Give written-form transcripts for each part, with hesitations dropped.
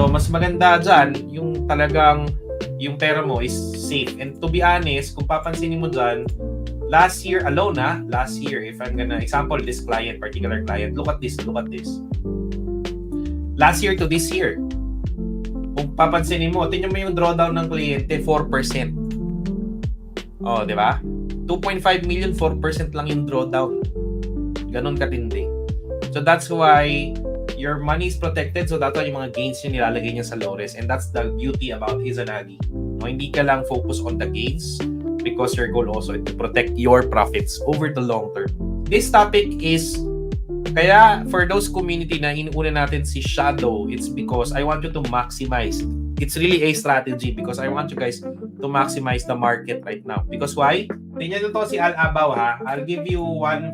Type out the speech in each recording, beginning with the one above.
So, mas maganda dyan, yung talagang yung pera mo is safe. And to be honest, kung papansinin mo dyan, last year alone last year, if I'm gonna example this client, particular client, look at this. Last year to this year, kung papansinin mo, tingnan mo yung drawdown ng kliyente, 4%. Oh, di ba? 2.5 million, 4% lang yung drawdown. Ganon katindi. So that's why your money is protected. So that's why yung mga gains niya nilalagay niya sa low risk. And that's the beauty about Izanagi. No, hindi ka lang focus on the gains because your goal also is to protect your profits over the long term. This topic is, kaya for those community na inuuna natin si Shadow, it's because I want you to maximize. It's really a strategy because I want you guys to maximize the market right now. Because why? Tingnan nyo to si Al-Abaw ha. I'll give you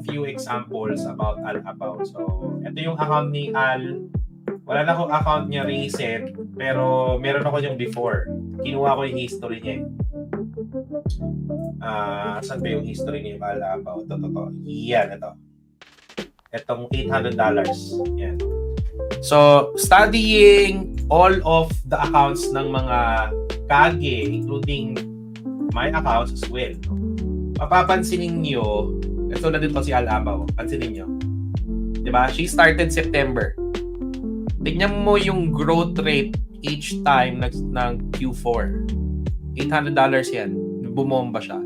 few examples about Al-Abaw. So, ito yung account ni Al. Wala na akong account niya recent, pero meron ako yung before. Kinuha ko yung history niya. Saan ba yung history ni Al-Abaw? Ito. Yan, ito. Itong $800. Yan. So, studying all of the accounts ng mga kage, including my accounts as well. Mapapansinin nyo, ito na dito si Al-Abaw. Pansinin nyo. Diba? She started September. Tignan mo yung growth rate each time ng Q4. $800 yan. Bumomba siya.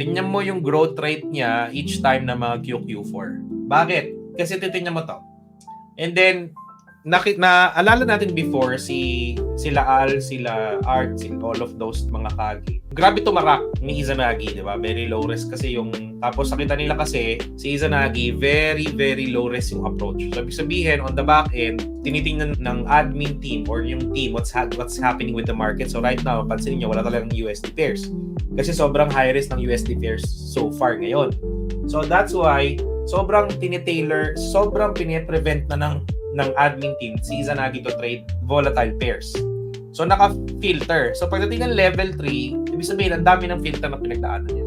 Tignan mo yung growth rate niya each time na mga Q4. Bakit? Kasi titignan mo to. And then, naalala natin before sila Al, sila Art, all of those mga kagi. Grabe tumarak ni Izanagi, di ba? Very low risk kasi yung, tapos nakita nila kasi si Izanagi, very, very low risk yung approach. So, ibig sabihin, on the back end, tinitingnan ng admin team or yung team what's happening with the market. So, right now, pansinin nyo, wala talagang USD pairs. Kasi sobrang high risk ng USD pairs so far ngayon. So, that's why, sobrang tinitailor, sobrang pine-prevent na ng admin team si Izanagi to trade volatile pairs. So, naka-filter. So, pagdating ng level 3, ibig sabihin, ang dami ng filter na pinagdaanan niya.